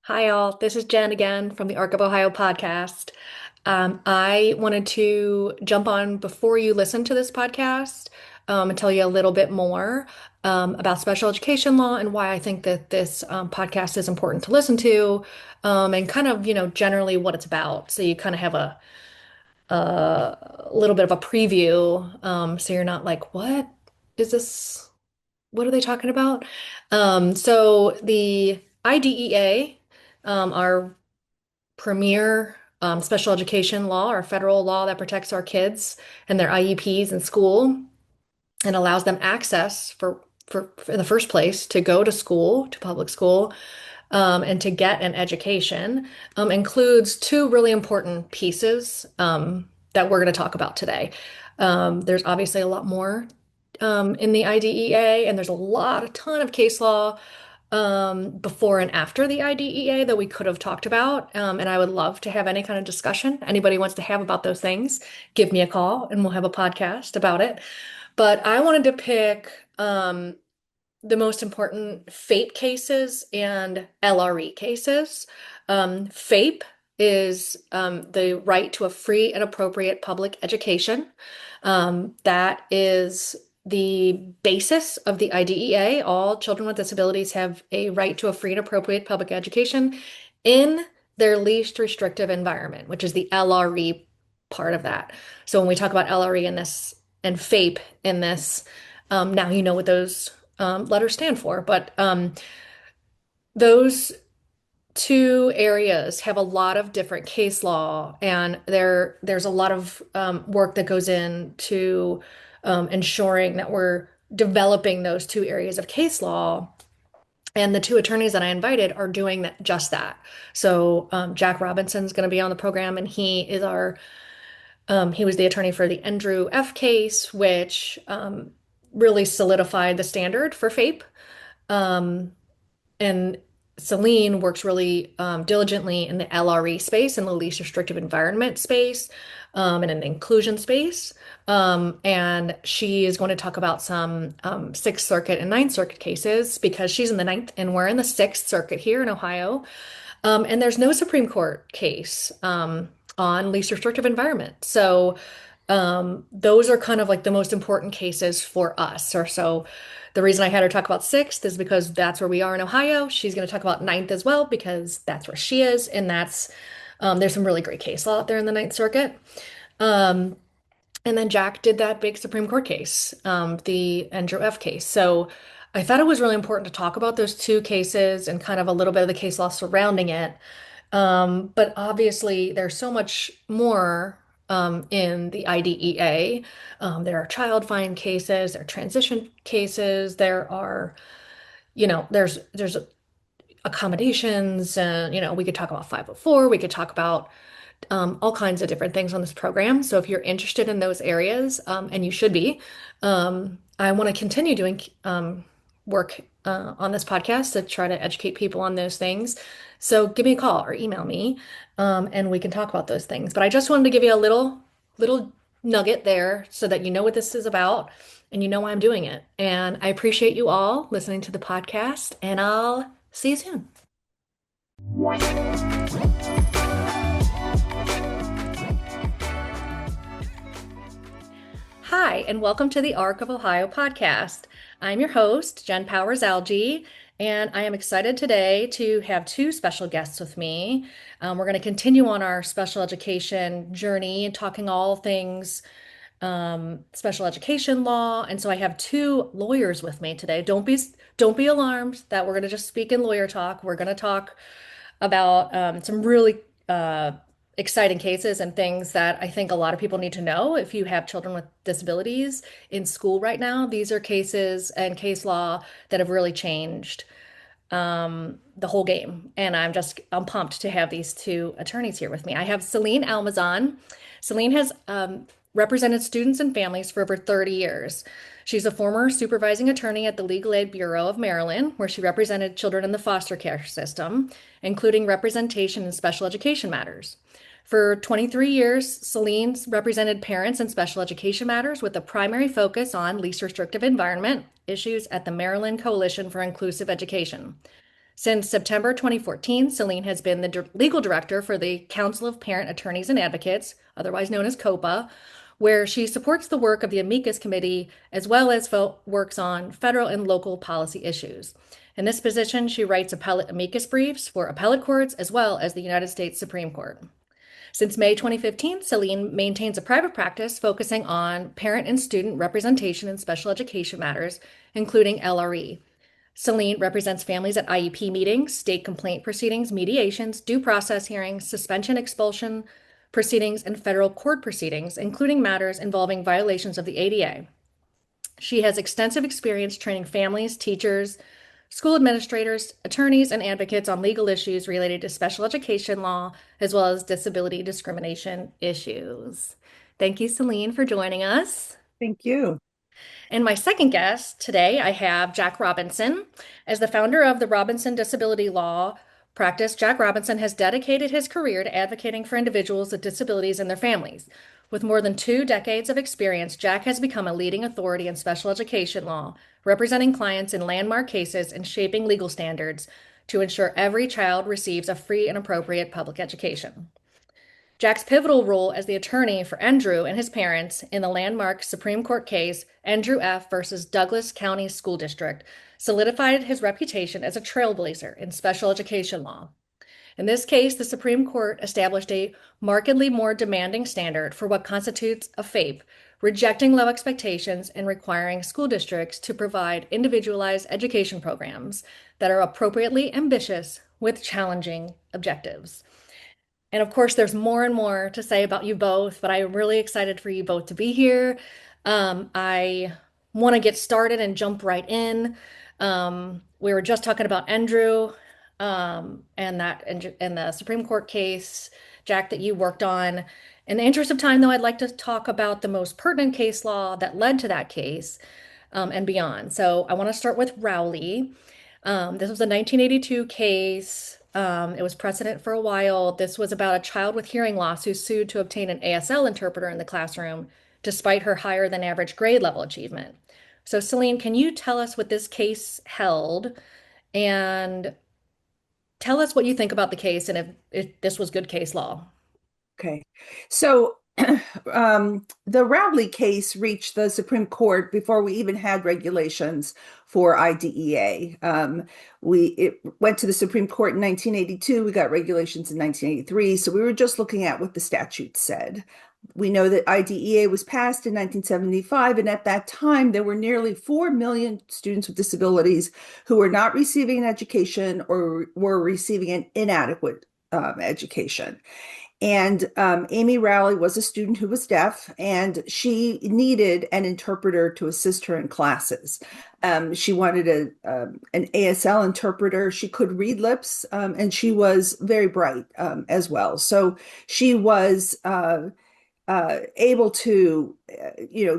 Hi, all. This is Jen again from the Arc of Ohio podcast. I wanted to jump on before you listen to this podcast and tell you a little bit more about special education law and why I think that this podcast is important to listen to and kind of, generally what it's about. So you kind of have a little bit of a preview. So you're not like, what is this? What are they talking about? So the IDEA, our premier special education law, our federal law that protects our kids and their IEPs in school and allows them access for in the first place to go to school, to public school, and to get an education, includes two really important pieces that we're going to talk about today. There's obviously a lot more in the IDEA, and there's a ton of case law before and after the IDEA that we could have talked about. And I would love to have any kind of discussion anybody wants to have about those things. Give me a call and we'll have a podcast about it. But I wanted to pick the most important FAPE cases and LRE cases. FAPE is the right to a free and appropriate public education. That is the basis of the IDEA. All children with disabilities have a right to a free and appropriate public education in their least restrictive environment, which is the LRE part of that. So when we talk about LRE in this and FAPE in this, now you know what those letters stand for. But those two areas have a lot of different case law, and there's a lot of work that goes into ensuring that we're developing those two areas of case law. And the two attorneys that I invited are doing just that. So Jack Robinson's going to be on the program, and he was the attorney for the Endrew F case, which really solidified the standard for FAPE. Um, and Selene works really diligently in the LRE space, in the least restrictive environment space, and in the inclusion space. And she is going to talk about some Sixth Circuit and Ninth Circuit cases because she's in the Ninth and we're in the Sixth Circuit here in Ohio. And there's no Supreme Court case on least restrictive environment. So those are kind of like the most important cases for us. Or so the reason I had her talk about Sixth is because that's where we are in Ohio. She's going to talk about Ninth as well because that's where she is, and that's there's some really great case law out there in the Ninth Circuit. Um, and then Jack did that big Supreme Court case, the Endrew F case. So I thought it was really important to talk about those two cases and kind of a little bit of the case law surrounding it. But obviously, there's so much more in the IDEA. There are child find cases, there are transition cases, there are, there's accommodations, and we could talk about 504, we could talk about all kinds of different things on this program. So if you're interested in those areas, and you should be, I want to continue doing work on this podcast to try to educate people on those things. So give me a call or email me, and we can talk about those things. But I just wanted to give you a little nugget there so that you know what this is about and you know why I'm doing it. And I appreciate you all listening to the podcast, and I'll see you soon. Hi, and welcome to the Arc of Ohio podcast. I'm your host, Jen Powers Algie, and I am excited today to have two special guests with me. We're going to continue on our special education journey and talking all things special education law. And so I have two lawyers with me today. Don't be alarmed that we're going to just speak in lawyer talk. We're going to talk about some really exciting cases and things that I think a lot of people need to know if you have children with disabilities in school right now. These are cases and case law that have really changed the whole game. And I'm pumped to have these two attorneys here with me. I have Selene Almazan. Selene has represented students and families for over 30 years. She's a former supervising attorney at the Legal Aid Bureau of Maryland, where she represented children in the foster care system, including representation in special education matters. For 23 years, Celine's represented parents in special education matters with a primary focus on least restrictive environment issues at the Maryland Coalition for Inclusive Education. Since September 2014, Selene has been the legal director for the Council of Parent Attorneys and Advocates, otherwise known as COPAA, where she supports the work of the amicus committee as well as works on federal and local policy issues. In this position, she writes appellate amicus briefs for appellate courts as well as the United States Supreme Court. Since May 2015, Selene maintains a private practice focusing on parent and student representation in special education matters, including LRE. Selene represents families at IEP meetings, state complaint proceedings, mediations, due process hearings, suspension, expulsion proceedings, and federal court proceedings, including matters involving violations of the ADA. She has extensive experience training families, teachers, school administrators, attorneys, and advocates on legal issues related to special education law, as well as disability discrimination issues. Thank you, Selene, for joining us. Thank you. And my second guest today, I have Jack Robinson. As the founder of the Robinson Disability Law Practice, Jack Robinson has dedicated his career to advocating for individuals with disabilities and their families. With more than 2 decades of experience, Jack has become a leading authority in special education law, representing clients in landmark cases and shaping legal standards to ensure every child receives a free and appropriate public education. Jack's pivotal role as the attorney for Endrew and his parents in the landmark Supreme Court case, Endrew F versus Douglas County School District, solidified his reputation as a trailblazer in special education law. In this case, the Supreme Court established a markedly more demanding standard for what constitutes a FAPE, rejecting low expectations and requiring school districts to provide individualized education programs that are appropriately ambitious with challenging objectives. And of course, there's more and more to say about you both, but I'm really excited for you both to be here. I want to get started and jump right in. We were just talking about Endrew, and the Supreme Court case, Jack, that you worked on. In the interest of time, though, I'd like to talk about the most pertinent case law that led to that case, and beyond. So I want to start with Rowley. This was a 1982 case. It was precedent for a while. This was about a child with hearing loss who sued to obtain an ASL interpreter in the classroom, despite her higher than average grade level achievement. So, Selene, can you tell us what this case held and tell us what you think about the case and if this was good case law? Okay. So the Rowley case reached the Supreme Court before we even had regulations for IDEA. It went to the Supreme Court in 1982. We got regulations in 1983. So we were just looking at what the statute said. We know that IDEA was passed in 1975, and at that time, there were nearly 4 million students with disabilities who were not receiving an education or were receiving an inadequate education. And Amy Rowley was a student who was deaf, and she needed an interpreter to assist her in classes. She wanted an ASL interpreter. She could read lips, and she was very bright as well. So she was able to,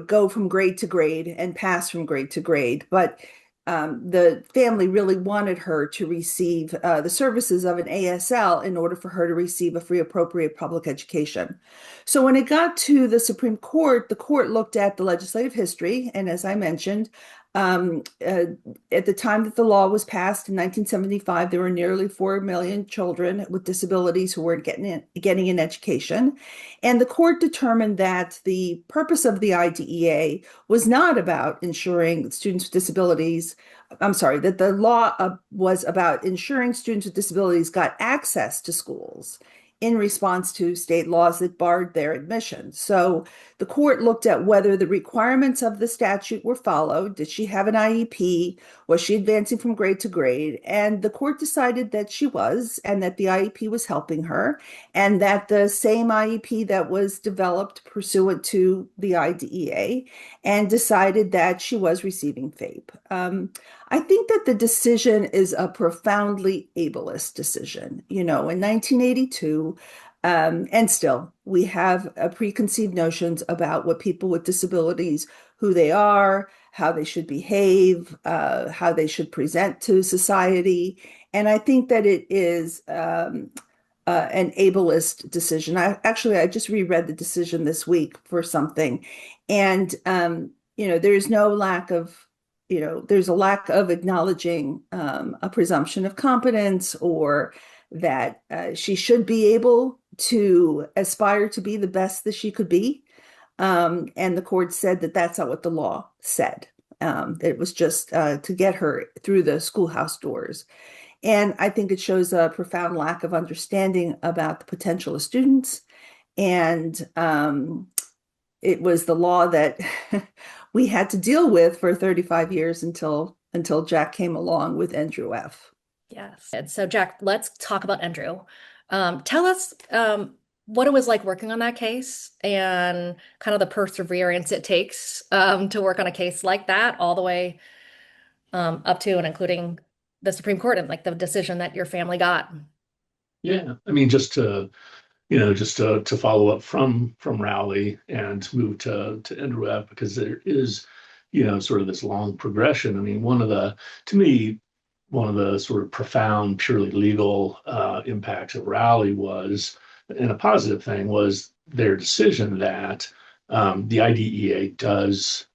go from grade to grade and pass from grade to grade. But the family really wanted her to receive the services of an ASL in order for her to receive a free, appropriate public education. So when it got to the Supreme Court, the court looked at the legislative history. And as I mentioned, at the time that the law was passed in 1975, there were nearly 4 million children with disabilities who weren't getting an education. And the court determined that the purpose of the IDEA was not about ensuring students with disabilities. I'm sorry, that the law was about ensuring students with disabilities got access to schools in response to state laws that barred their admission. So the court looked at whether the requirements of the statute were followed. Did she have an IEP? Was she advancing from grade to grade? And the court decided that she was, and that the IEP was helping her, and that the same IEP that was developed pursuant to the IDEA, and decided that she was receiving FAPE. I think that the decision is a profoundly ableist decision. In 1982, and still, we have preconceived notions about what people with disabilities, who they are, how they should behave, how they should present to society. And I think that it is an ableist decision. I just reread the decision this week for something. And, there is no lack of there's a lack of acknowledging a presumption of competence, or that she should be able to aspire to be the best that she could be. And the court said that that's not what the law said. It was just to get her through the schoolhouse doors. And I think it shows a profound lack of understanding about the potential of students. And it was the law that we had to deal with for 35 years until Jack came along with Endrew F. Yes. And so, Jack, let's talk about Andrew. Tell us what it was like working on that case and kind of the perseverance it takes to work on a case like that, all the way up to and including the Supreme Court and like the decision that your family got. Yeah, I mean, just to follow up from Rowley and move to Endrew F, because there is, sort of this long progression. I mean, to me, one of the sort of profound, purely legal impacts of Rowley was, and a positive thing, was their decision that the IDEA does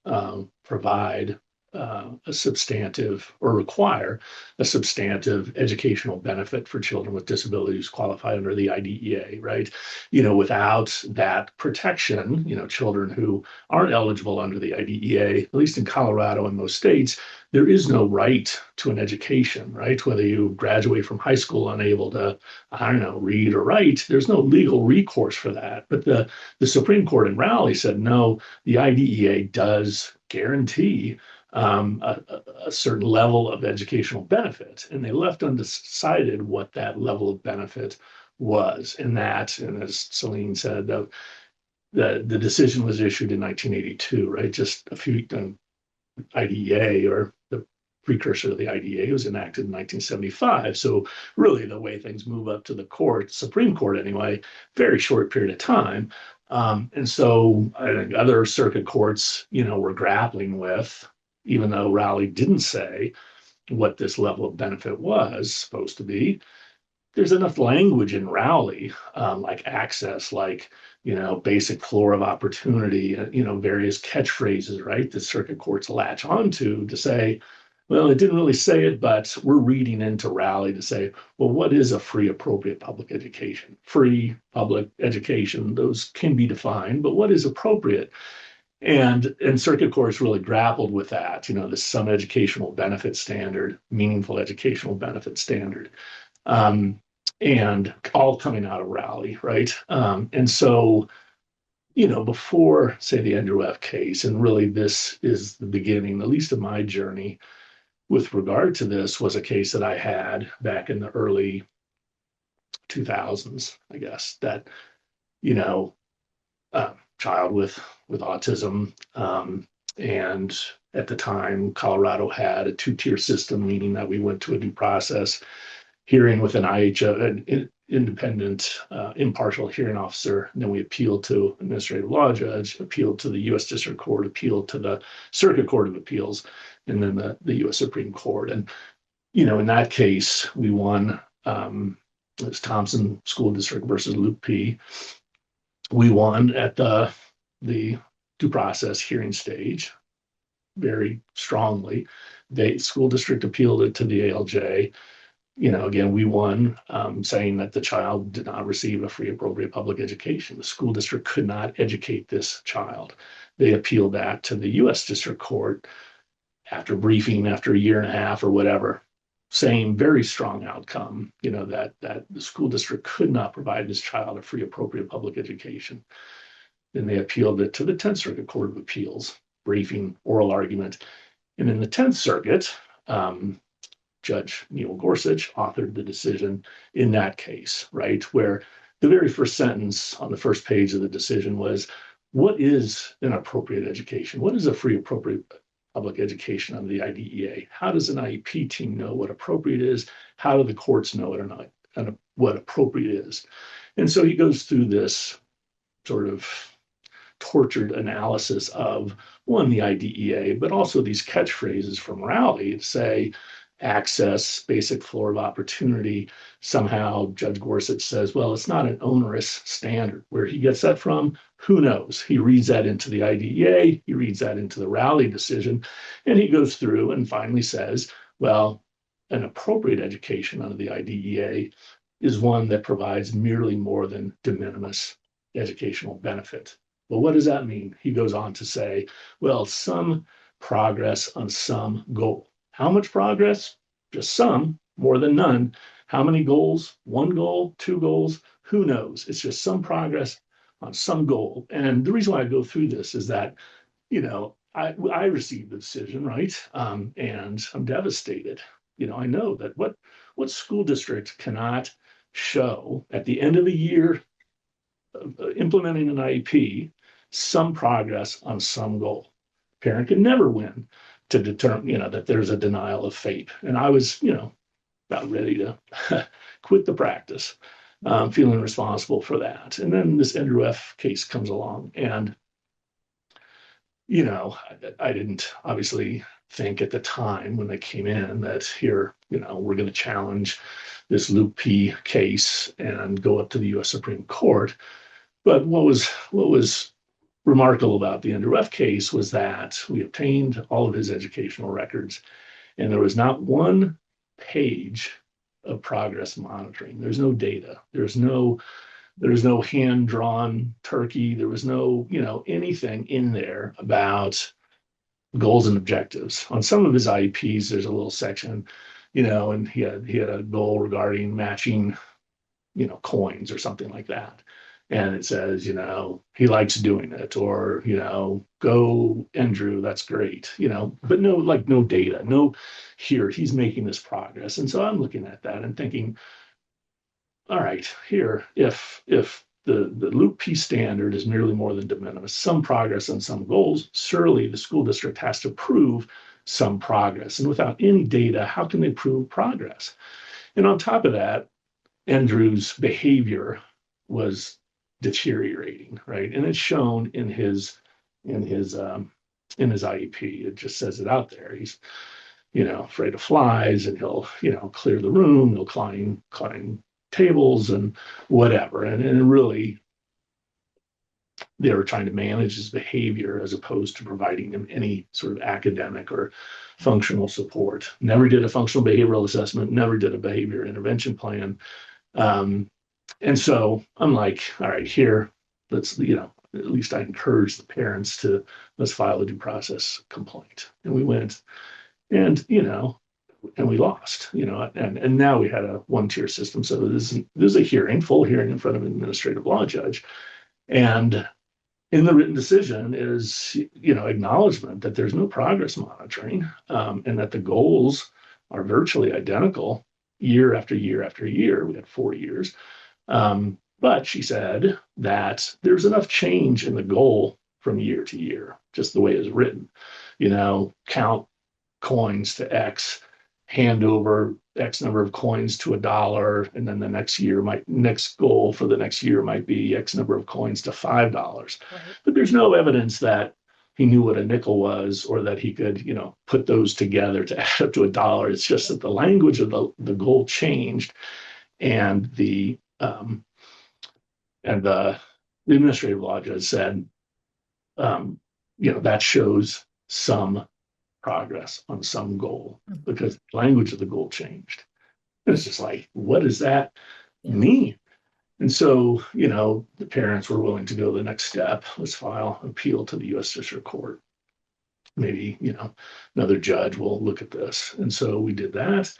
provide a substantive, or require a substantive educational benefit for children with disabilities qualified under the IDEA, right? Without that protection, children who aren't eligible under the IDEA, at least in Colorado and most states, there is no right to an education, right? Whether you graduate from high school unable to, I don't know, read or write, there's no legal recourse for that. But the Supreme Court in Rowley said, no, the IDEA does guarantee a certain level of educational benefit. And they left undecided what that level of benefit was. And as Selene said, the decision was issued in 1982, right? Just a few, IDEA, or the precursor to the IDEA, was enacted in 1975. So really the way things move up to the Supreme Court anyway, very short period of time. And so I think other circuit courts, were grappling with, even though Rowley didn't say what this level of benefit was supposed to be, there's enough language in Rowley, like access, like, basic floor of opportunity, various catchphrases, right? The circuit courts latch onto to say, well, it didn't really say it, but we're reading into Rowley to say, well, what is a free, appropriate public education? Free public education, those can be defined, but what is appropriate? And circuit courts really grappled with that, this some educational benefit standard, meaningful educational benefit standard, and all coming out of Rowley, right? And so, before, say, the Endrew F case, and really this is the beginning, at least of my journey with regard to this, was a case that I had back in the early 2000s, I guess, that, child with autism, and at the time, Colorado had a two-tier system, meaning that we went to a due process hearing with an independent, impartial hearing officer. And then we appealed to administrative law judge, appealed to the U.S. District Court, appealed to the Circuit Court of Appeals, and then the U.S. Supreme Court. And, in that case, we won. It was Thompson School District versus Luke P. We won at the due process hearing stage very strongly. The school district appealed it to the ALJ. Again, we won, saying that the child did not receive a free, appropriate public education. The school district could not educate this child. They appealed that to the U.S. District Court after briefing, after a year and a half or whatever, saying very strong outcome, that the school district could not provide this child a free, appropriate public education. Then they appealed it to the 10th Circuit Court of Appeals, briefing, oral argument. And in the 10th Circuit, Judge Neil Gorsuch authored the decision in that case, right? Where the very first sentence on the first page of the decision was, what is an appropriate education? What is a free, appropriate public education under the IDEA? How does an IEP team know what appropriate is? How do the courts know it or not, and what appropriate is? And so he goes through this sort of tortured analysis of, one, the IDEA, but also these catchphrases from Rowley to say, access, basic floor of opportunity. Somehow Judge Gorsuch says, well, it's not an onerous standard. Where he gets that from, who knows? He reads that into the IDEA, he reads that into the Rowley decision, and he goes through and finally says, well, an appropriate education under the IDEA is one that provides merely more than de minimis educational benefit. Well, what does that mean? He goes on to say, well, some progress on some goal. How much progress? Just some, more than none. How many goals? One goal, two goals? Who knows? It's just some progress on some goal. And the reason why I go through this is that, I received the decision, right? And I'm devastated. I know that what school district cannot show at the end of the year implementing an IEP some progress on some goal. Parent can never win to determine, that there's a denial of FAPE. And I was, about ready to quit the practice, feeling responsible for that. And then this Endrew F case comes along, and I didn't obviously think at the time when they came in that here, we're going to challenge this Luke P case and go up to the U.S. Supreme Court. But what was remarkable about the Endrew F case was that we obtained all of his educational records, and there was not one page of progress monitoring. There's no data. There's no hand-drawn turkey. There was no, anything in there about goals and objectives. On some of his IEPs, there's a little section, and he had a goal regarding matching, coins or something like that. And it says, he likes doing it, or, go Endrew, that's great, but no data, no, here, he's making this progress. And so I'm looking at that and thinking, all right, here, if the Luke P standard is merely more than de minimis, some progress on some goals, surely the school district has to prove some progress. And without any data, how can they prove progress? And on top of that, Endrew's behavior was deteriorating, right? And it's shown in his IEP. It just says it out there. He's, afraid of flies, and he'll, clear the room, he'll climb tables and whatever. And really, they were trying to manage his behavior as opposed to providing him any sort of academic or functional support. Never did a functional behavioral assessment, never did a behavior intervention plan. And so I'm like, all right, here, let's, at least I encourage the parents to, let's file a due process complaint. And we went, and, and we lost, and now we had a one-tier system. So this is a hearing, full hearing in front of an administrative law judge. And in the written decision is, acknowledgement that there's no progress monitoring, and that the goals are virtually identical year after year after year. We had 4 years. But she said that there's enough change in the goal from year to year, just the way it's written, count coins to X, hand over X number of coins to $1, and then the next goal for the next year might be X number of coins to $5. Right. But there's no evidence that he knew what a nickel was, or that he could, put those together to add up to $1. It's just that the language of the goal changed, and the administrative law judge said, that shows some progress on some goal because the language of the goal changed. And it's just like, what does that mean? And so, the parents were willing to go the next step. Let's file an appeal to the U.S. District Court. Maybe, another judge will look at this. And so we did that,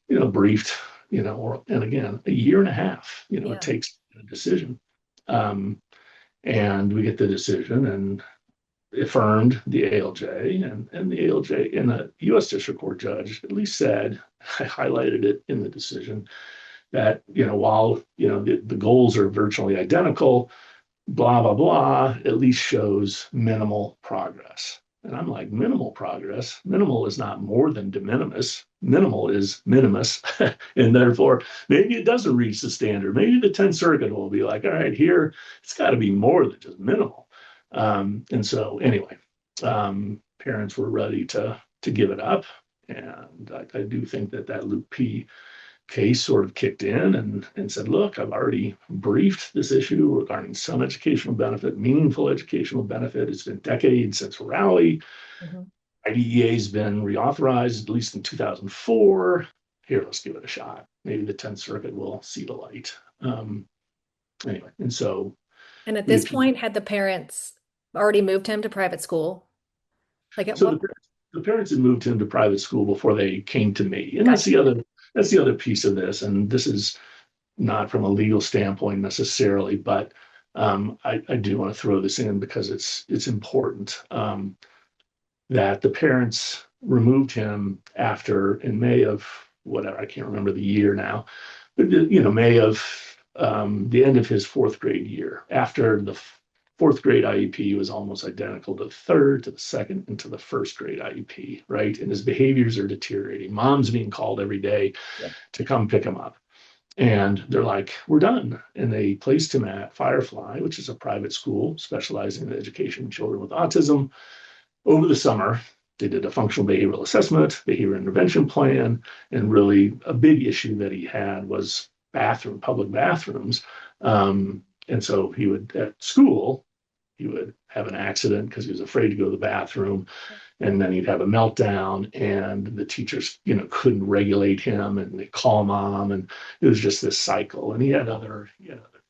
briefed, and again, a year and a half, it takes a decision. And we get the decision and affirmed the ALJ, and the ALJ and the U.S. District Court judge at least said, I highlighted it in the decision, that, while, the goals are virtually identical, blah, blah, blah, at least shows minimal progress. And I'm like, minimal progress? Minimal is not more than de minimis. Minimal is minimus. And therefore, maybe it doesn't reach the standard. Maybe the 10th Circuit will be like, all right, here, it's got to be more than just minimal. And so anyway, parents were ready to give it up. And I do think that Luke P case sort of kicked in and said, look, I've already briefed this issue regarding some educational benefit, meaningful educational benefit. It's been decades since Rowley. Mhm. IDEA has been reauthorized at least in 2004. Here, let's give it a shot. Maybe the 10th Circuit will see the light. Anyway, and so And at we this appealed. point, had the parents already moved him to private school? Like at So what? the parents had moved him to private school before they came to me, and Gotcha. that's the other piece of this. And this is not from a legal standpoint necessarily, but I do want to throw this in because it's important that the parents removed him after in May of whatever, I can't remember the year now, but May of the end of his fourth grade year, after the fourth grade IEP was almost identical to the third, to the second, and to the first grade IEP, right? And his behaviors are deteriorating. Mom's being called every day Yeah. to come pick him up. And they're like, we're done. And they placed him at Firefly, which is a private school specializing in the education of children with autism. Over the summer, they did a functional behavioral assessment, behavior intervention plan, and really a big issue that he had was public bathrooms. And so he would, at school, he would have an accident because he was afraid to go to the bathroom, and then he'd have a meltdown, and the teachers couldn't regulate him, and they call mom, and it was just this cycle. And he had other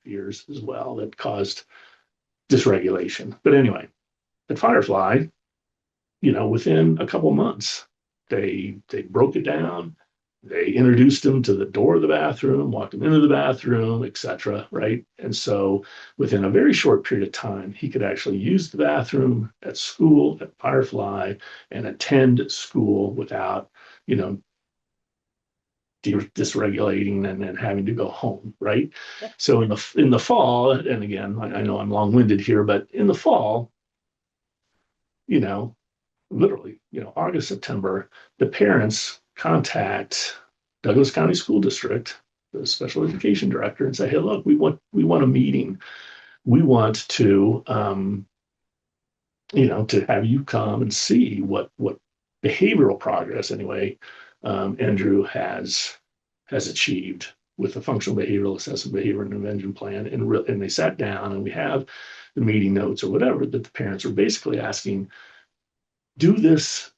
fears as well that caused dysregulation. But anyway, at Firefly, within a couple months, they broke it down. They introduced him to the door of the bathroom, walked him into the bathroom, etc. Right, and so within a very short period of time, he could actually use the bathroom at school at Firefly and attend school without, you know, dysregulating and then having to go home. Right. Yeah. So in the fall, and again, I know I'm long-winded here, but in the fall, you know, literally, August, September, the parents contact Douglas County School District, the special education director, and say, "Hey, look, we want a meeting. We want to have you come and see what behavioral progress, anyway, Endrew has achieved with the functional behavioral assessment behavior intervention plan." And they sat down, and we have the meeting notes or whatever that the parents are basically asking, do this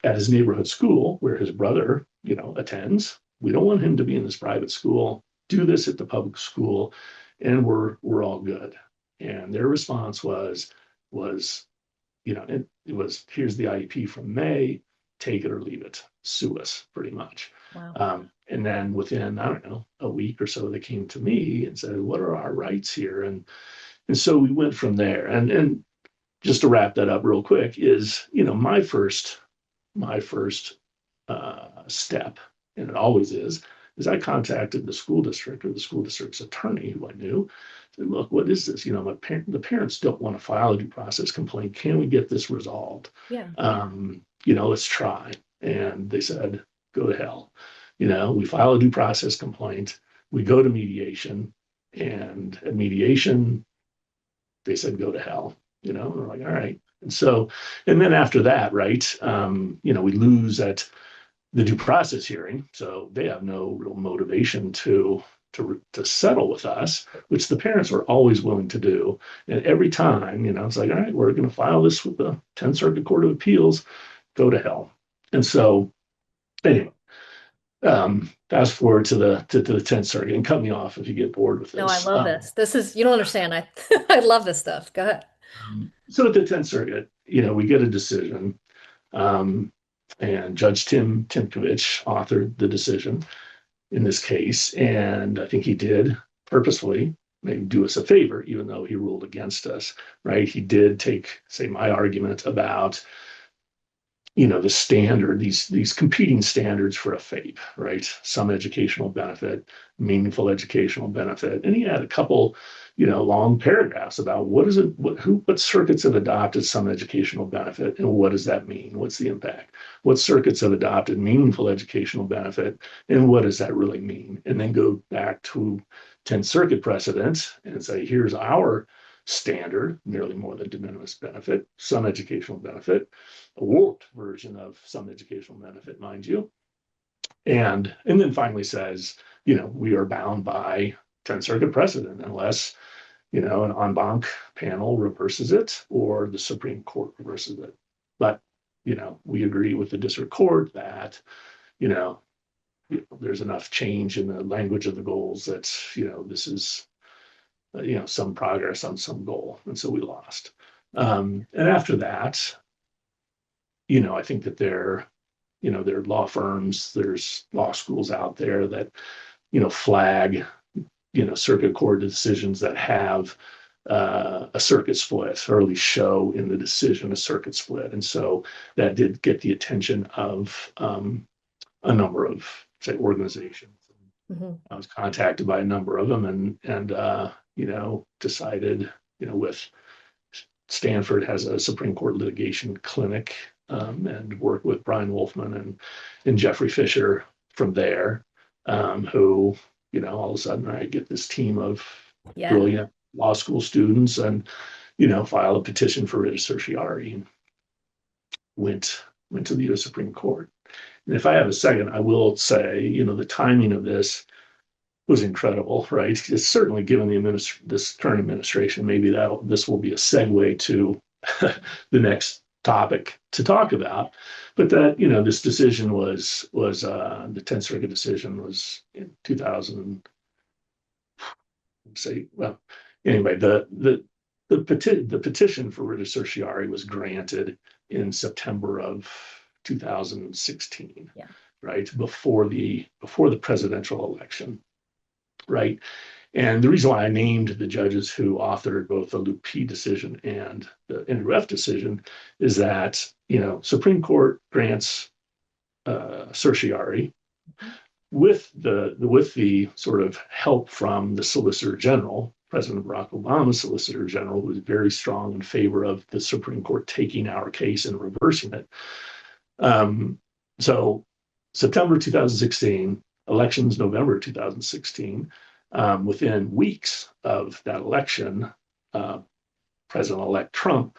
at his neighborhood school where his brother, attends. We don't want him to be in this private school. Do this at the public school, and we're all good. And their response was, it was, here's the IEP from May, take it or leave it, sue us, pretty much. Wow. And then within, I don't know, a week or so, they came to me and said, what are our rights here? And so we went from there. And just to wrap that up real quick is, my first step, and it always is I contacted the school district or the school district's attorney who I knew. Said, look, what is this? The parents don't want to file a due process complaint. Can we get this resolved? Yeah. Let's try. And they said, go to hell. We file a due process complaint. We go to mediation, and at mediation, they said, go to hell. We're like, all right. And then after that, right, we lose at the due process hearing. So they have no real motivation to settle with us, which the parents are always willing to do. And every time, it's like, all right, we're going to file this with the 10th Circuit Court of Appeals, go to hell. And so anyway, fast forward to the 10th Circuit, and cut me off if you get bored with No, I this. love this. This is, you don't understand. I love this stuff. Go ahead. So at the 10th Circuit, we get a decision, and Judge Tim Timkovich authored the decision in this case, and I think he did purposefully maybe do us a favor, even though he ruled against us, right? He did take, say, my argument about the standard, these competing standards for a FAPE, right? Some educational benefit, meaningful educational benefit. And he had a couple, long paragraphs about what circuits have adopted some educational benefit and what does that mean? What's the impact? What circuits have adopted meaningful educational benefit and what does that really mean? And then go back to 10th Circuit precedents and say, here's our standard, merely more than de minimis benefit, some educational benefit, a warped version of some educational benefit, mind you, and then finally says, we are bound by 10th Circuit precedent unless, an en banc panel reverses it or the Supreme Court reverses it. But, we agree with the district court that, there's enough change in the language of the goals that, this is, some progress on some goal. And so we lost. And after that, I think that there are law firms, there's law schools out there that, flag, circuit court decisions that have a circuit split, or at least show in the decision a circuit split. And so that did get the attention of a number of, say, organizations. Mm-hmm. I was contacted by a number of them and decided, with Stanford has a Supreme Court litigation clinic, and work with Brian Wolfman and Jeffrey Fisher from there, who, all of a sudden I get this team of brilliant law school students and, file a petition for writ of certiorari and went to the U.S. Supreme Court. And if I have a second, I will say, the timing of this was incredible, right? It's certainly given this current administration, maybe this will be a segue to the next topic to talk about. But that, this decision was the 10th Circuit decision was in 2000. Anyway, the petition for writ of certiorari was granted in September of 2016, right before the presidential election, right. And the reason why I named the judges who authored both the Luke P decision and the Endrew F decision is that, Supreme Court grants certiorari with the sort of help from the Solicitor General, President Barack Obama's Solicitor General, who was very strong in favor of the Supreme Court taking our case and reversing it. So September 2016, elections November 2016. Within weeks of that election, President-elect Trump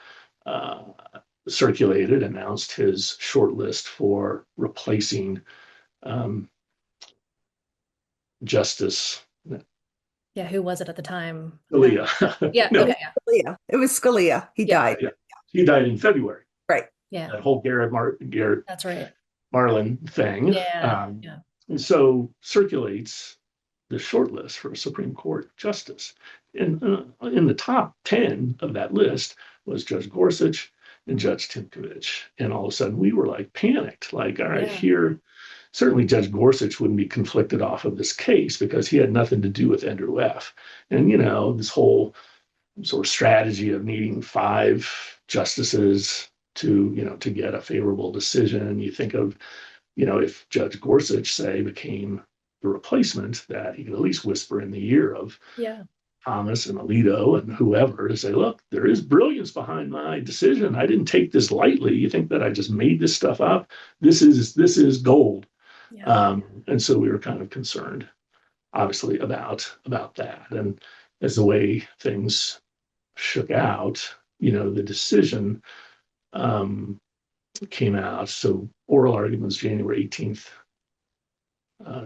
announced his short list for replacing Justice. Who was it at the time? Scalia. Yeah. No. Okay. Scalia. It was Scalia. He died. Yeah. He died in February. Right. Yeah. That whole Garrett That's right. Marlin thing. Yeah. And so circulates the short list for a Supreme Court justice. And in the top 10 of that list was Judge Gorsuch and Judge Timkovich. And all of a sudden we were like panicked, like, all right, here, certainly Judge Gorsuch wouldn't be conflicted off of this case because he had nothing to do with Endrew F. And, this whole sort of strategy of needing 5 justices to get a favorable decision. You think of, if Judge Gorsuch, say, became the replacement, that he could at least whisper in the ear of Thomas and Alito and whoever to say, look, there is brilliance behind my decision. I didn't take this lightly. You think that I just made this stuff up? This is gold. And so we were kind of concerned, obviously, about that. And as the way things shook out, the decision came out. So oral arguments January 18th,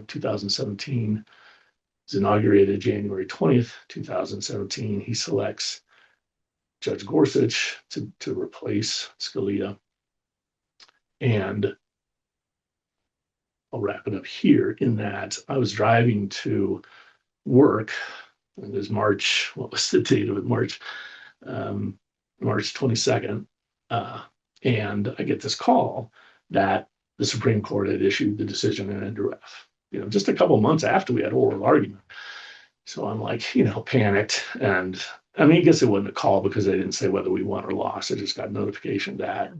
2017. Is inaugurated January 20th, 2017. He selects Judge Gorsuch to replace Scalia. And I'll wrap it up here in that I was driving to work, and it was March, what was the date of it? March 22nd. And I get this call that the Supreme Court had issued the decision in Endrew F, just a couple months after we had oral argument. So I'm like, panicked. And I mean, I guess it wasn't a call because they didn't say whether we won or lost. I just got notification that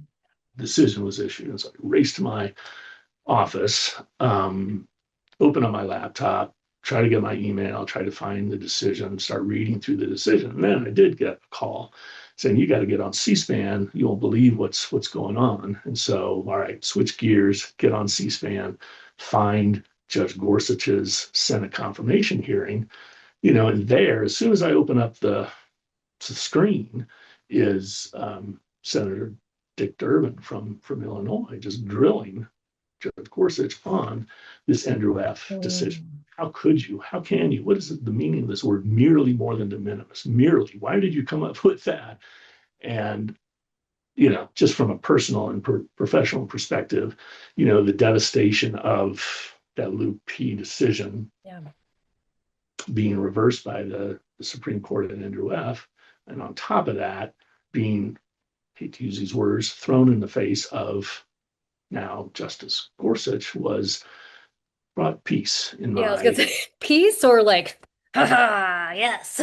decision was issued. And so I raced to my office, open up my laptop, try to get my email, try to find the decision, start reading through the decision. And then I did get a call saying, you got to get on C-SPAN. You won't believe what's going on. And so, all right, switch gears, get on C-SPAN, find Judge Gorsuch's Senate confirmation hearing, and there, as soon as I open up the screen is Senator Dick Durbin from Illinois just drilling Judge Gorsuch on this Endrew F decision. Mm. How could you? How can you? What is the meaning of this word merely more than de minimis? Merely. Why did you come up with that? And just from a personal and professional perspective, the devastation of that Luke P decision Yeah. being reversed by the Supreme Court and Endrew F. And on top of that, being, hate to use these words, thrown in the face of now Justice Gorsuch was brought peace in Yeah, I was gonna my, say peace or like, haha, yes.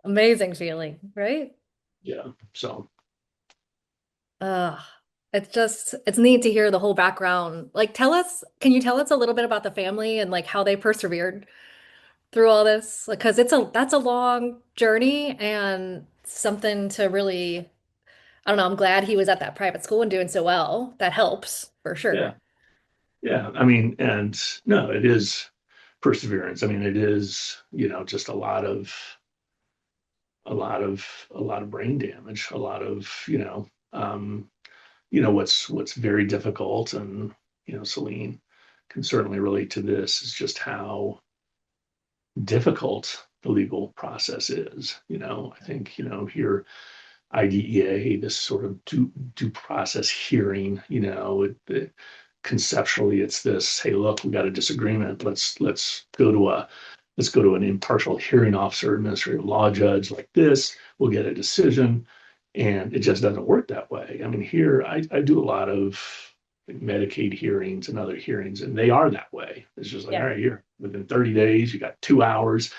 Amazing feeling, right? yeah. So, Uh, it's neat to hear the whole background. Like, can you tell us a little bit about the family and like how they persevered through all this? Like, because that's a long journey and something to really, I don't know, I'm glad he was at that private school and doing so well. That helps for sure. yeah. Yeah. I mean, and no, it is perseverance. I mean, it is, just a lot of brain damage, a lot of, what's very difficult. And, Selene can certainly relate to this, is just how difficult the legal process is. I think, here IDEA, this sort of due process hearing, conceptually it's this, hey, look, we got a disagreement. Let's go to an impartial hearing officer, administrative law judge like this. We'll get a decision. And it just doesn't work that way. I mean, here I do a lot of Medicaid hearings and other hearings, and they are that way. It's just like, all Yeah. right, you're within 30 days, you got 2 hours,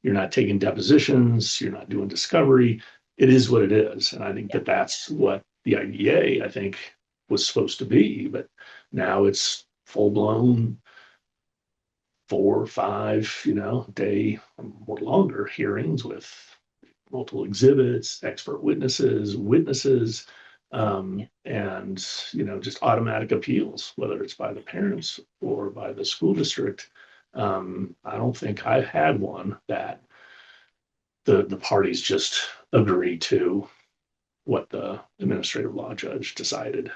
you're not taking depositions, you're not doing discovery. It is what it is. And I think Yeah. that that's what the IDA, I think, was supposed to be. But now it's full blown 4 or 5, day or longer hearings with multiple exhibits, expert witnesses, and just automatic appeals, whether it's by the parents or by the school district. I don't think I've had one that the parties just agree to what the administrative law judge decided.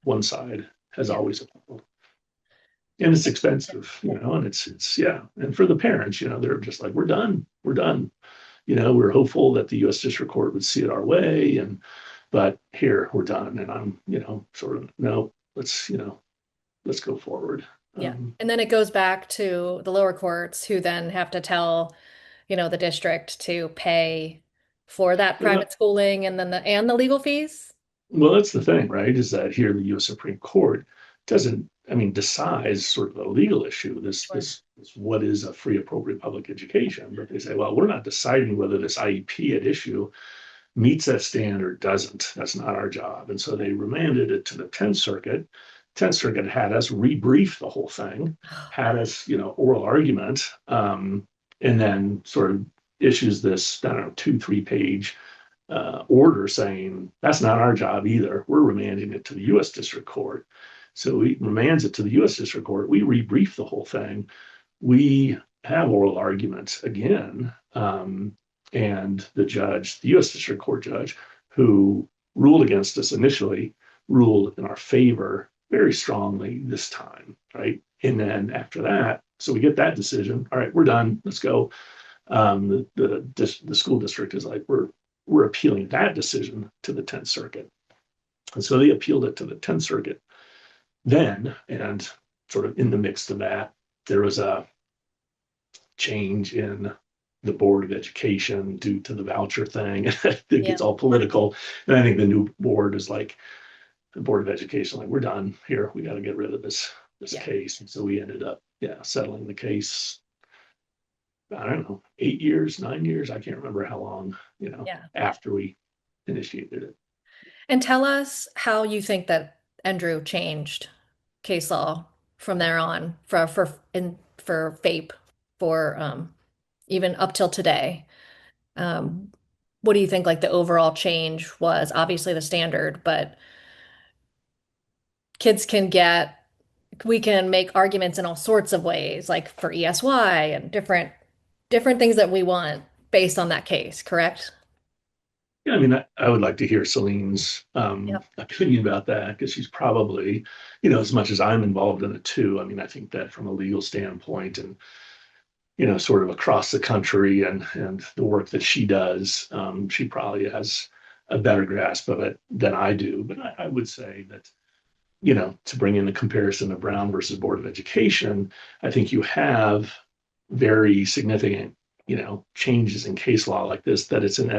One side has Yeah. always appealed. And it's expensive, and it's yeah. And for the parents, they're just like, we're done. We're done. We're hopeful that the U.S. District Court would see it our way, but here we're done. And I'm, sort of, no, let's go forward. Yeah. And then it goes back to the lower courts who then have to tell, the district to pay for that Well, private schooling and then the legal fees. well, that's the thing, right? Is that here the U.S. Supreme Court doesn't, I mean, decides sort of a legal issue. Sure. This what is a free appropriate public education? But they say, well, we're not deciding whether this IEP at issue meets that standard, doesn't. That's not our job. And so they remanded it to the 10th Circuit. 10th Circuit had us rebrief the whole thing, had us, oral argument, and then sort of issues this, I don't know, 2, 3 page order saying that's not our job either. We're remanding it to the U.S. District Court. So he remands it to the U.S. District Court. We rebrief the whole thing. We have oral arguments again. And the judge, the U.S. District Court judge, who ruled against us initially, ruled in our favor very strongly this time, right? And then after that, so we get that decision. All right, we're done. Let's go. The school district is like, we're appealing that decision to the 10th Circuit. And so they appealed it to the 10th Circuit then, and sort of in the midst of that, there was a change in the Board of Education due to the voucher thing. It Yeah. gets all political. And I think the new board is like, the Board of Education, like, we're done here. We got to get rid of this Yeah. case. And so we ended up, settling the case. I don't know, 8 years, 9 years. I can't remember how long, Yeah. after we initiated it. And tell us how you think that Andrew changed case law from there on for FAPE for even up till today. Um, what do you think like the overall change was? Obviously the standard, but kids can get we can make arguments in all sorts of ways, like for ESY and different things that we want. based on that case, correct? Yeah, I mean, I would like to hear Celine's Yep. opinion about that because she's probably, as much as I'm involved in it too. I mean, I think that from a legal standpoint and, sort of across the country and the work that she does, she probably has a better grasp of it than I do. But I would say that, to bring in the comparison of Brown versus Board of Education, I think you have very significant, changes in case law like this, that it's an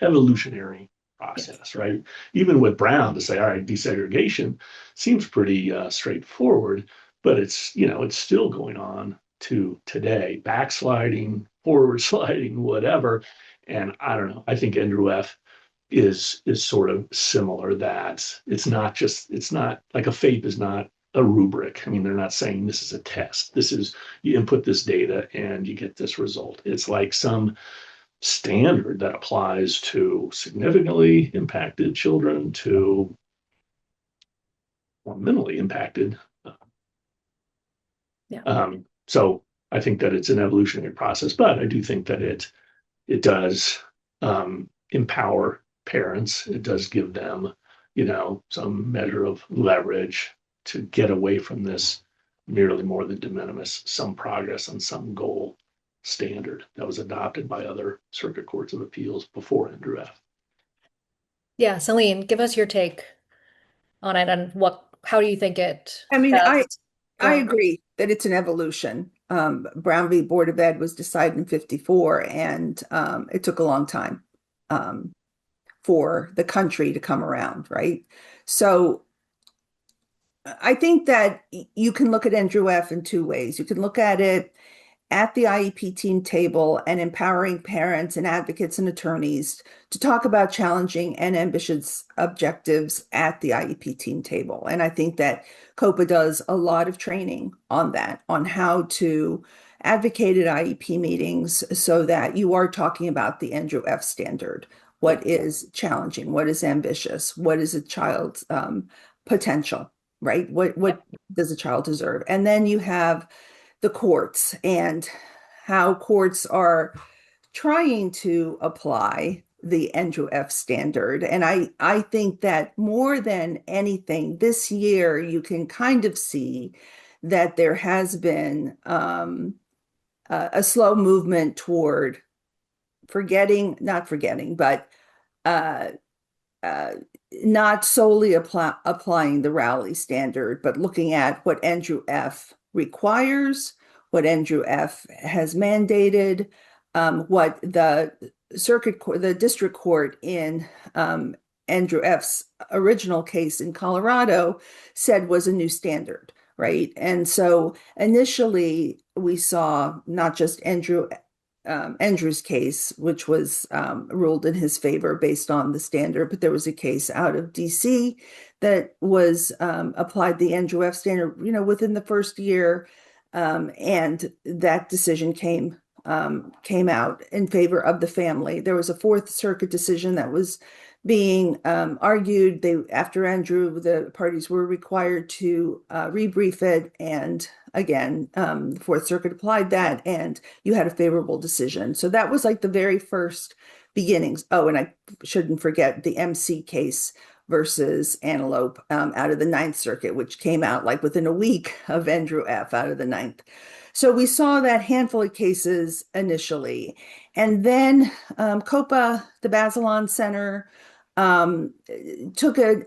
evolutionary Yes. process, right? Even with Brown to say, all right, desegregation seems pretty straightforward, but it's still going on to today, backsliding, forward sliding, whatever. And I don't know. I think Endrew F is sort of similar that it's not like a FAPE is not a rubric. I mean, they're not saying this is a test. This is you input this data and you get this result. It's like some standard that applies to significantly impacted children to more minimally impacted. Yeah. So I think that it's an evolutionary process, but I do think that it does empower parents. It does give them, some measure of leverage to get away from this merely more than de minimis, some progress on some goal standard that was adopted by other circuit courts of appeals before Endrew F. Yeah, Celine, give us your take on it and how do you think it I mean, has I grown? agree that it's an evolution. Brown v. Board of Ed was decided in 54, and it took a long time um, for the country to come around, right? So I think that you can look at Andrew F. in two ways. You can look at it at the IEP team table and empowering parents and advocates and attorneys to talk about challenging and ambitious objectives at the IEP team table. And I think that COPAA does a lot of training on that, on how to advocate at IEP meetings so that you are talking about the Endrew F standard. Yeah. What is challenging? What is ambitious? What is a child's potential, right? What does a child deserve? And then you have the courts and how courts are trying to apply the Andrew F standard. And I think that more than anything, this year you can kind of see that there has been a slow movement toward not forgetting, but uh, uh, not solely applying the Rowley standard, but looking at what Andrew F. requires, what Andrew F. has mandated, what the district court in Andrew F.'s original case in Colorado said was a new standard, right? And so initially we saw not just Andrew's case, which was ruled in his favor based on the standard, but there was a case out of DC that was applied the Andrew F standard, within the first year, and that decision came out in favor of the family. There was a Fourth Circuit decision that was being argued. After Andrew, the parties were required to rebrief it, and again, the Fourth Circuit applied that, and you had a favorable decision. So that was like the very first beginnings. Oh, and I shouldn't forget the MC case versus Antelope out of the Ninth Circuit, which came out like within a week of Andrew F. out of the Ninth. So we saw that handful of cases initially. And then COPA, the Bazelon Center, um, took a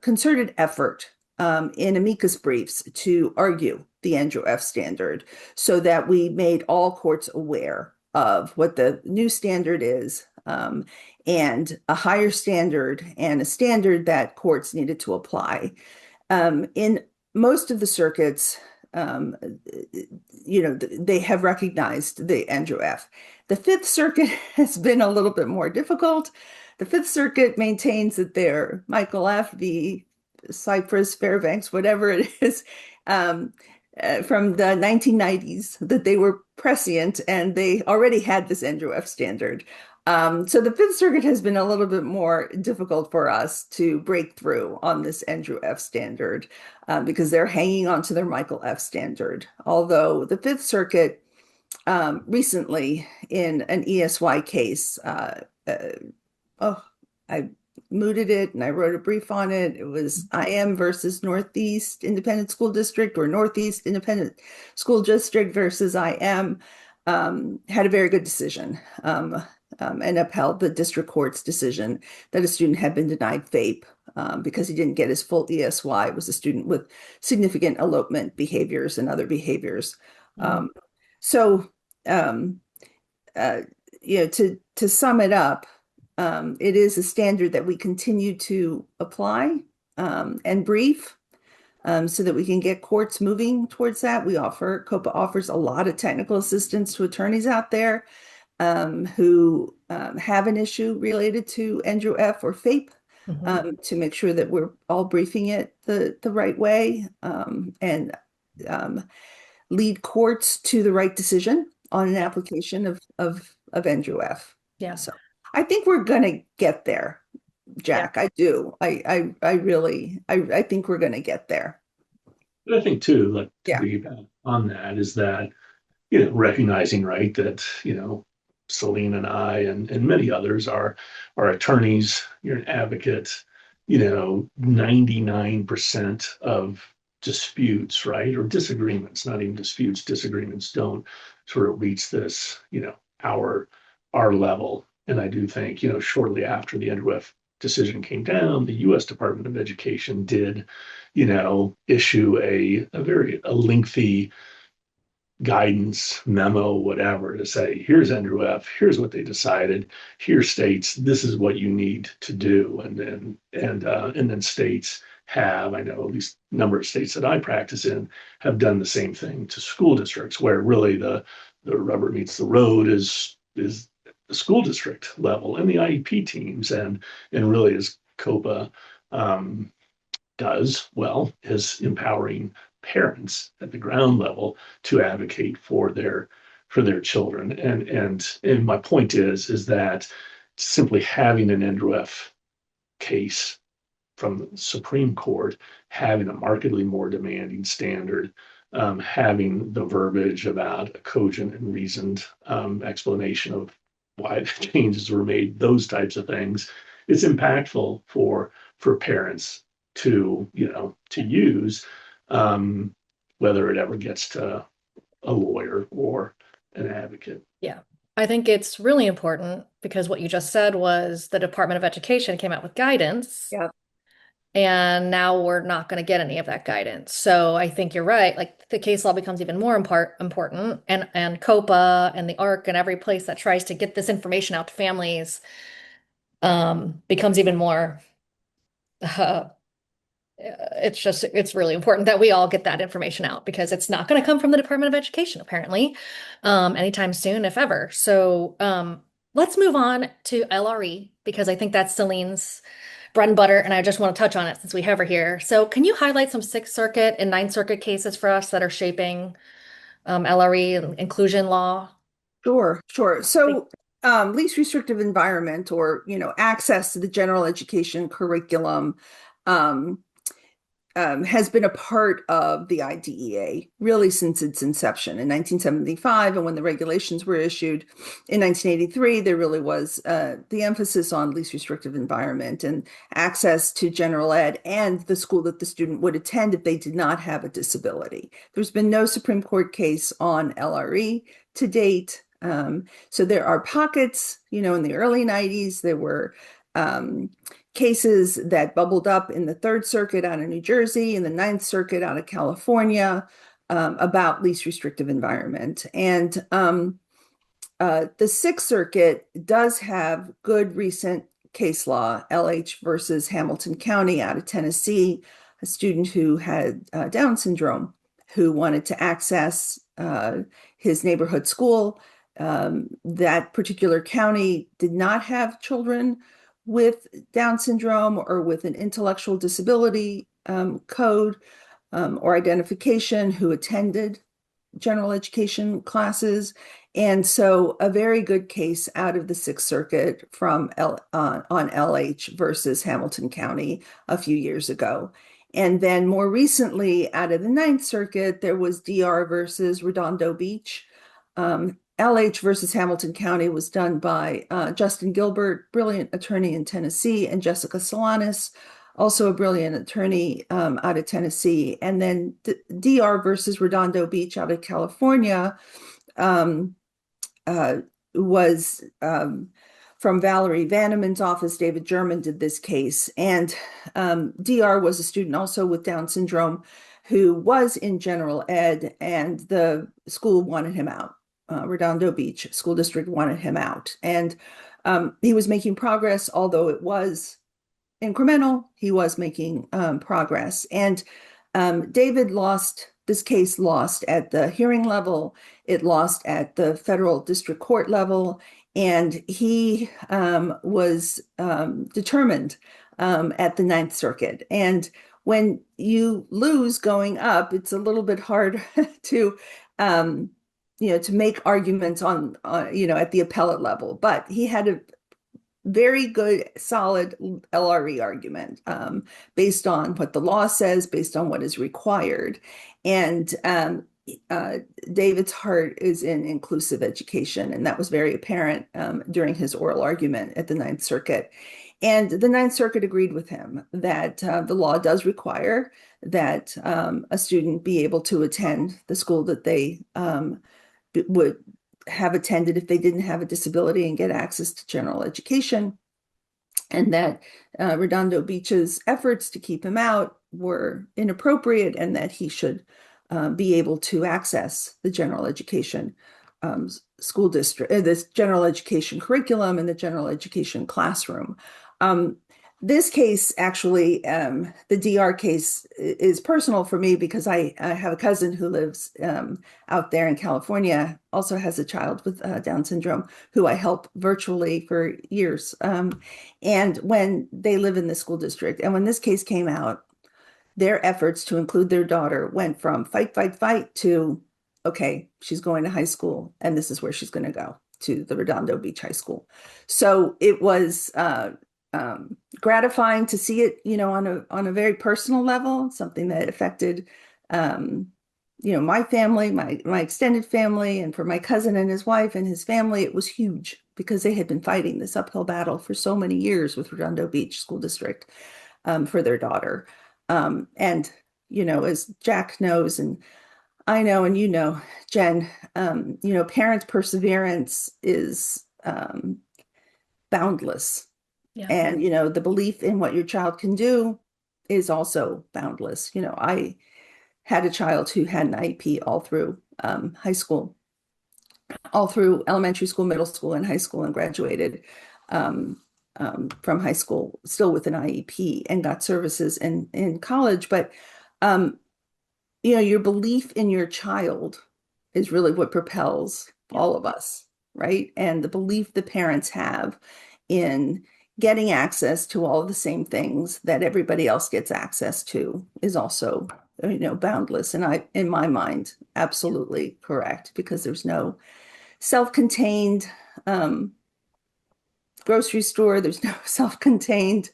concerted effort in amicus briefs to argue the Andrew F. standard so that we made all courts aware of what the new standard is, and a higher standard and a standard that courts needed to apply. In most of the circuits, um, they have recognized the Andrew F. The Fifth Circuit has been a little bit more difficult. The Fifth Circuit maintains that they're Michael F. v. Cypress, Fairbanks, whatever it is, from the 1990s, that they were prescient and they already had this Andrew F. standard. So the Fifth Circuit has been a little bit more difficult for us to break through on this Andrew F. standard because they're hanging on to their Michael F. standard. Although the Fifth Circuit recently in an ESY case. Oh, I mooted it and I wrote a brief on it. It was IM versus Northeast Independent School District, or Northeast Independent School District versus IM. Had a very good decision, and upheld the district court's decision that a student had been denied FAPE because he didn't get his full ESY. It was a student with significant elopement behaviors and other behaviors. Mm. So, um, uh, to sum it up, it is a standard that we continue to apply and brief, so that we can get courts moving towards that. COPAA offers a lot of technical assistance to attorneys out there who have an issue related to Endrew F or FAPE, Mhm. to make sure that we're all briefing it the right way, and um, lead courts to the right decision on an application of NJF. Yeah. So I think we're gonna get there, Yeah. Jack. I do. I really I think we're gonna get there. But I think too, like to Yeah. piggyback on that is that, recognizing, right, that, Selene and I and many others are attorneys, you're an advocate, 99% of disputes, right, or disagreements, not even disputes, disagreements don't sort of reach this, our our level. And I do think, shortly after the NREF decision came down, the US Department of Education did, issue a very lengthy guidance memo, whatever, to say, here's Endrew F, here's what they decided, here states, this is what you need to do. And then states have, I know at least a number of states that I practice in have done the same thing to school districts, where really the rubber meets the road is the school district level and the IEP teams, and really as COPAA does well, is empowering parents at the ground level to advocate for their children. And my point is that simply having an NREF case from the Supreme Court, having a markedly more demanding standard, having the verbiage about a cogent and reasoned explanation of why the changes were made, those types of things, it's impactful for parents to use, um, whether it ever gets to a lawyer or an advocate. Yeah. I think it's really important because what you just said was the Department of Education came out with guidance, Yeah. and now we're not going to get any of that guidance. So I think you're right. Like the case law becomes even more important, and COPA and the ARC and every place that tries to get this information out to families becomes even more uh, it's really important that we all get that information out because it's not going to come from the Department of Education, apparently, anytime soon, if ever. So let's move on to LRE because I think that's Celine's bread and butter, and I just want to touch on it since we have her here. So can you highlight some Sixth Circuit and Ninth Circuit cases for us that are shaping LRE and inclusion law? Sure, sure. So, least restrictive environment, or access to the general education curriculum, um, has been a part of the IDEA really since its inception in 1975. And when the regulations were issued in 1983, there really was the emphasis on least restrictive environment and access to general ed and the school that the student would attend if they did not have a disability. There's been no Supreme Court case on LRE to date. So there are pockets, in the early 90s, there were um, cases that bubbled up in the Third Circuit out of New Jersey, in the Ninth Circuit out of California, about least restrictive environment. And the Sixth Circuit does have good recent case law, LH versus Hamilton County out of Tennessee, a student who had Down syndrome who wanted to access his neighborhood school. That particular county did not have children with Down syndrome or with an intellectual disability code or identification who attended general education classes. And so a very good case out of the Sixth Circuit from on LH versus Hamilton County a few years ago. And then more recently out of the Ninth Circuit, there was DR versus Redondo Beach, LH versus Hamilton County was done by Justin Gilbert, brilliant attorney in Tennessee, and Jessica Solanas, also a brilliant attorney out of Tennessee. And then DR versus Redondo Beach out of California um, was from Valerie Vanneman's office. David German did this case. And DR was a student also with Down syndrome who was in general ed, and the school wanted him out. Redondo Beach School District wanted him out. And he was making progress, although it was incremental, he was making progress. And David lost, this case lost at the hearing level, it lost at the federal district court level, and he was determined at the Ninth Circuit. And when you lose going up, it's a little bit hard to to make arguments on at the appellate level. But he had a very good, solid LRE argument based on what the law says, based on what is required. And David's heart is in inclusive education, and that was very apparent during his oral argument at the Ninth Circuit. And the Ninth Circuit agreed with him that the law does require that a student be able to attend the school that they would have attended if they didn't have a disability and get access to general education, and that Redondo Beach's efforts to keep him out were inappropriate, and that he should be able to access the general education school district, this general education curriculum and the general education classroom. This case, actually, the DR case is personal for me because I have a cousin who lives out there in California, also has a child with Down syndrome, who I help virtually for years. And when they live in the school district, and when this case came out, their efforts to include their daughter went from fight, fight, fight to, okay, she's going to high school, and this is where she's going to go, to the Redondo Beach High School. So it was gratifying to see it, on a very personal level, something that affected, my family, my extended family, and for my cousin and his wife and his family, it was huge because they had been fighting this uphill battle for so many years with Redondo Beach School District for their daughter. And, as Jack knows, and I know, and Jen, parents' perseverance is boundless. Yeah. And, the belief in what your child can do is also boundless. I had a child who had an IEP all through high school, all through elementary school, middle school, and high school, and graduated from high school still with an IEP and got services in college. But, your belief in your child is really what propels all of us, right? And the belief the parents have in getting access to all of the same things that everybody else gets access to is also, boundless. And in my mind, absolutely correct, because there's no self-contained grocery store. There's no self-contained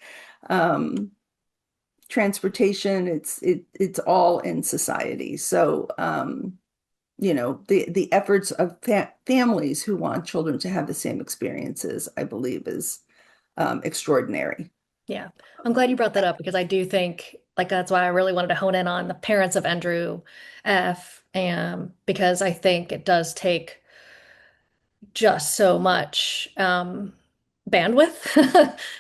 transportation. It's all in society. So, the efforts of families who want children to have the same experiences, I believe, is extraordinary. Yeah. I'm glad you brought that up because I do think that's why I really wanted to hone in on the parents of Endrew F. And because I think it does take just so much bandwidth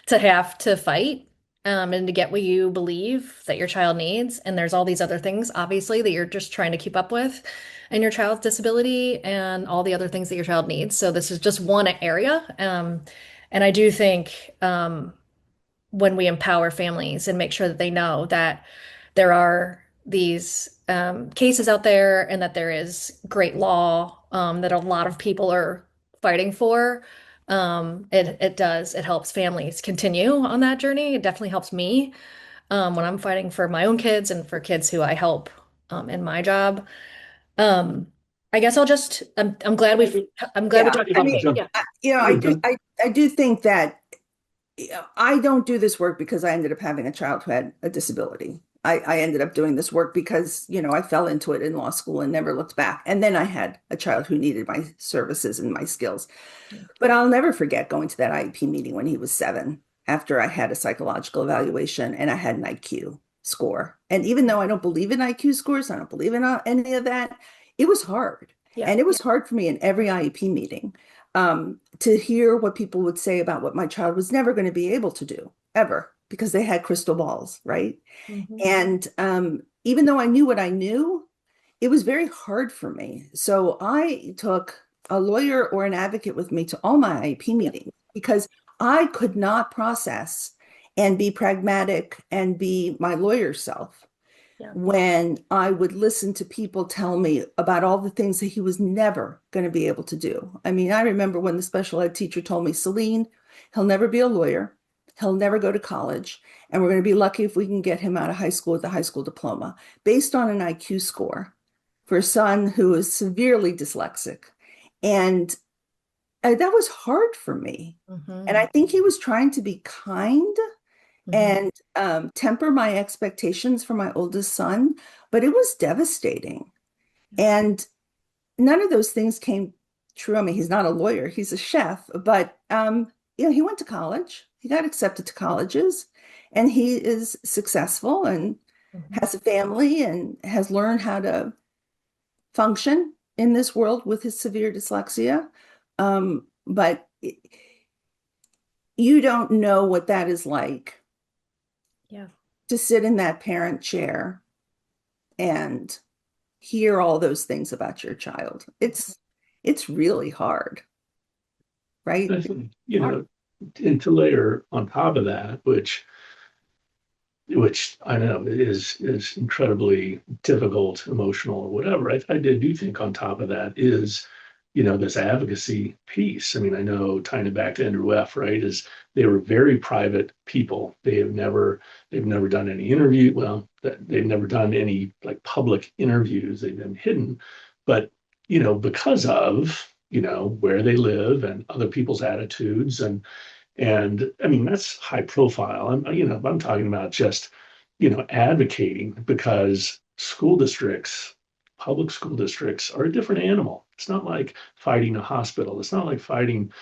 to have to fight and to get what you believe that your child needs. And there's all these other things, obviously, that you're just trying to keep up with in your child's disability and all the other things that your child needs. So this is just one area. And I do think when we empower families and make sure that they know that there are these cases out there and that there is great law that a lot of people are fighting for. It helps families continue on that journey. It definitely helps me when I'm fighting for my own kids and for kids who I help in my job. Um, I guess I'm glad we Yeah, talked I about mean, it. Yeah. I do think that I don't do this work because I ended up having a child who had a disability. I ended up doing this work because, I fell into it in law school and never looked back. And then I had a child who needed my services and my skills. Yeah. But I'll never forget going to that IEP meeting when he was 7 after I had a psychological evaluation and I had an IQ score. And even though I don't believe in IQ scores, I don't believe in any of that, it was hard. Yeah. And it was hard for me in every IEP meeting to hear what people would say about what my child was never going to be able to do, ever, because they had crystal balls, right? Mhm. And even though I knew what I knew, it was very hard for me. So I took a lawyer or an advocate with me to all my IEP Yeah. meetings because I could not process and be pragmatic and be my lawyer self Yeah. when I would listen to people tell me about all the things that he was never going to be able to do. I mean, I remember when the special ed teacher told me, Selene, he'll never be a lawyer. He'll never go to college. And we're going to be lucky if we can get him out of high school with a high school diploma based on an IQ score for a son who is severely dyslexic. And that was hard for me. And I Mhm. think he was trying to be kind Mhm. and temper my expectations for my oldest son, but it was devastating. And none of those things came true. I mean, he's not a lawyer, he's a chef, but he went to college. He got accepted to colleges, and he is successful and Mhm. has a family and has learned how to function in this world with his severe dyslexia. But you don't know what that is like Yeah. to sit in that parent chair and hear all those things about your child. It's really hard, right? I It's think, hard. and to layer on top of that, which I know is incredibly difficult, emotional, or whatever. I do think on top of that is, this advocacy piece. I mean, I know tying it back to Endrew F, right, is they were very private people. They've never done any interview. Well, they've never done any like public interviews. They've been hidden, but because of where they live and other people's attitudes and I mean, that's high profile. I'm talking about just, advocating because public school districts are a different animal. It's not like fighting a hospital. It's not like fighting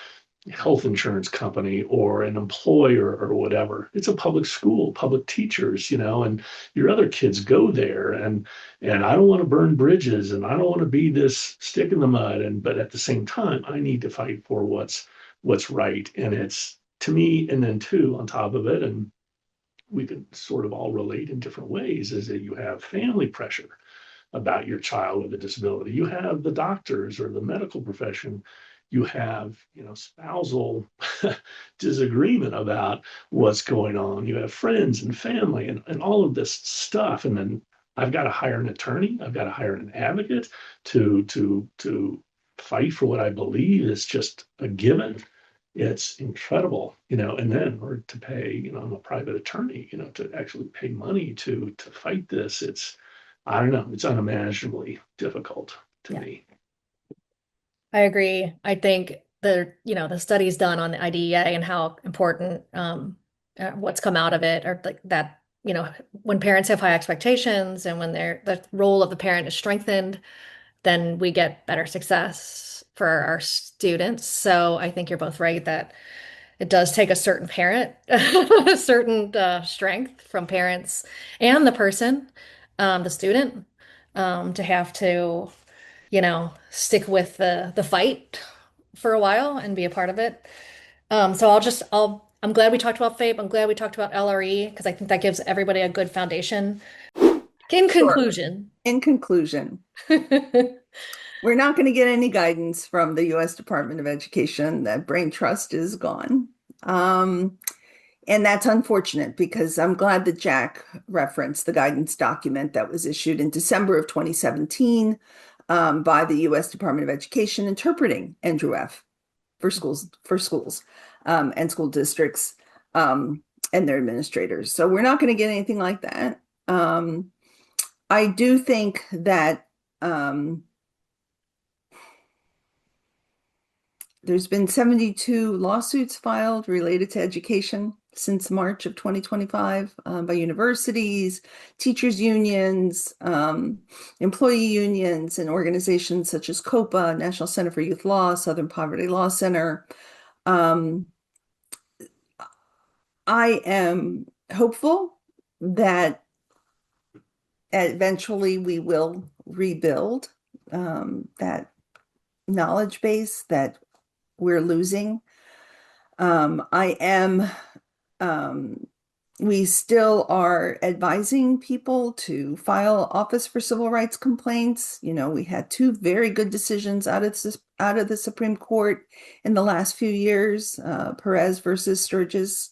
a health insurance company or an employer or whatever. It's a public school, public teachers, and your other kids go there and I don't want to burn bridges and I don't want to be this stick in the mud. But at the same time, I need to fight for what's right. And it's to me, and then two on top of it, and we can sort of all relate in different ways, is that you have family pressure about your child with a disability. You have the doctors or the medical profession. You have, spousal disagreement about what's going on. You have friends and family and all of this stuff. And then I've got to hire an attorney. I've got to hire an advocate to fight for what I believe is just a given. It's incredible, and then or to pay, I'm a private attorney, to actually pay money to fight this. I don't know, it's unimaginably difficult to Yeah. me. I agree. I think the studies done on the IDEA and how important what's come out of it are like that, when parents have high expectations and when the role of the parent is strengthened, then we get better success for our students. So I think you're both right that it does take a certain parent, a certain strength from parents and the person, the student, to have to stick with the fight for a while and be a part of it. So I'm glad we talked about FAPE. I'm glad we talked about LRE because I think that gives everybody a good foundation. In Sure. conclusion, In conclusion, we're not going to get any guidance from the U.S. Department of Education that brain trust is gone. Um, and that's unfortunate because I'm glad that Jack referenced the guidance document that was issued in December of 2017 by the U.S. Department of Education interpreting Endrew F for schools and school districts and their administrators. So we're not going to get anything like that. I do think that there's been 72 lawsuits filed related to education since March of 2025 by universities, teachers unions, employee unions, and organizations such as COPAA, National Center for Youth Law, Southern Poverty Law Center. Um, I am hopeful that eventually we will rebuild that knowledge base that we're losing. I am, um, we still are advising people to file Office for Civil Rights complaints. You know, we had two very good decisions out of the Supreme Court in the last few years, Perez versus Sturgis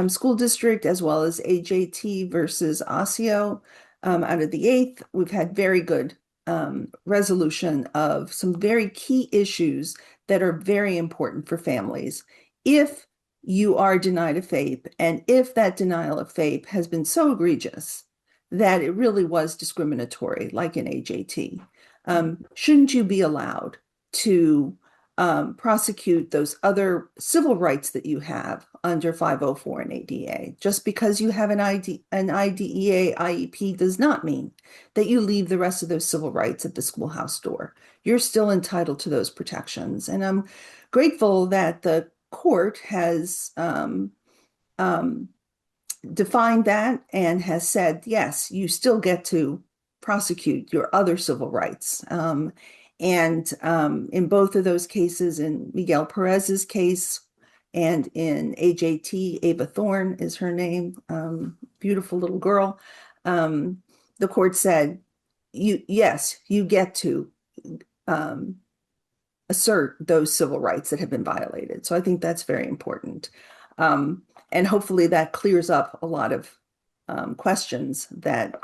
School District, as well as AJT versus Osseo out of the Eighth. We've had very good resolution of some very key issues that are very important for families. If you are denied a FAPE, and if that denial of FAPE has been so egregious that it really was discriminatory, like in AJT, shouldn't you be allowed to prosecute those other civil rights that you have under 504 and ADA? Just because you have an IDEA IEP does not mean that you leave the rest of those civil rights at the schoolhouse door. You're still entitled to those protections. And I'm grateful that the court has defined that and has said, yes, you still get to prosecute your other civil rights. And in both of those cases, in Miguel Perez's case and in AJT, Ava Thorne is her name, beautiful little girl, the court said, yes, you get to assert those civil rights that have been violated. So I think that's very important. And hopefully that clears up a lot of questions that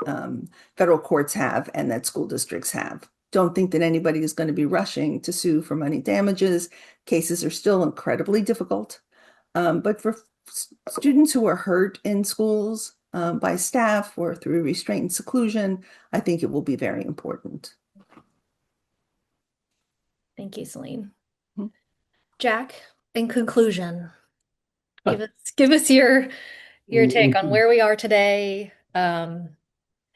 federal courts have and that school districts have. Don't think that anybody is going to be rushing to sue for money damages. Cases are still incredibly difficult. But for students who are hurt in schools by staff or through restraint and seclusion, I think it will be very important. Thank you, Selene. Mhm. Jack, in conclusion, give us your take on where we are today.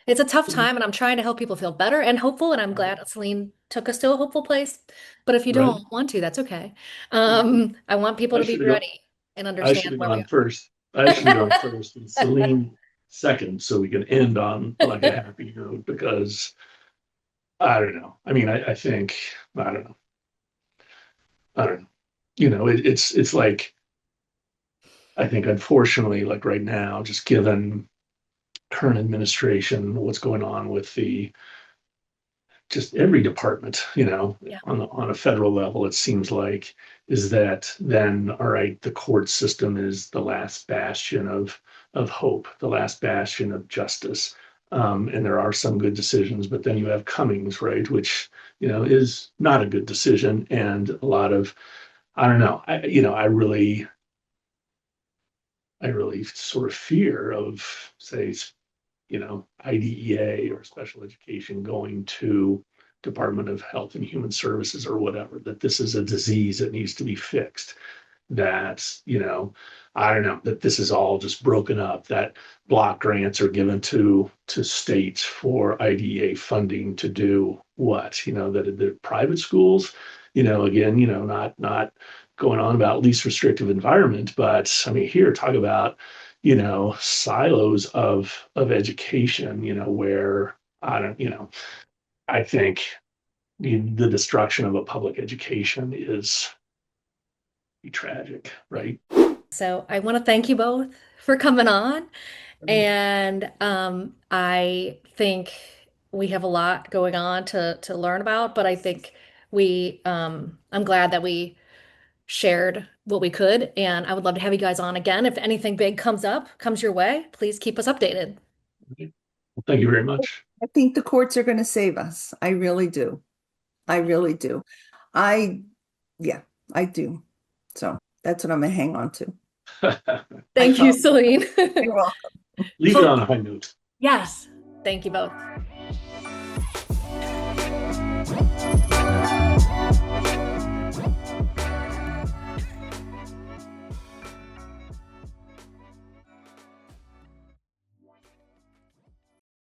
It's a tough time, and I'm trying to help people feel better and hopeful, and I'm glad Selene took us to a hopeful place. But if you Right. don't want to, that's okay. I want people I to be should have gone. ready and I should understand have where we gone first. I should have gone are. first and Celine second, so we can end on like a happy note because I don't know. I mean, I think I don't know. I don't know. It's like I think unfortunately, like right now, just given current administration, what's going on with the just every department, Yeah. on a federal level, it seems like is that then, all right, the court system is the last bastion of hope, the last bastion of justice. And there are some good decisions, but then you have Cummings, right, which, is not a good decision. And a lot of, I don't know, I really sort of fear of, say, IDEA or special education going to Department of Health and Human Services or whatever, that this is a disease that needs to be fixed, that, I don't know, that this is all just broken up, that block grants are given to states for IDEA funding to do what, that the private schools, again, not going on about least restrictive environment, but I mean, here, talk about silos of education, where I don't, I think the destruction of a public education is tragic, right? So I want to thank you both for coming on. And I think we have a lot going on to learn about, but I think I'm glad that we shared what we could, and I would love to have you guys on again. If anything big comes your way, please keep us updated. Well, thank you very much. I think the courts are going to save us. I really do. I really do. I, yeah, I do. So that's what I'm going to hang on to. I Thank you, felt Celine. you're welcome. Leave it on a high note. Yes, thank you both.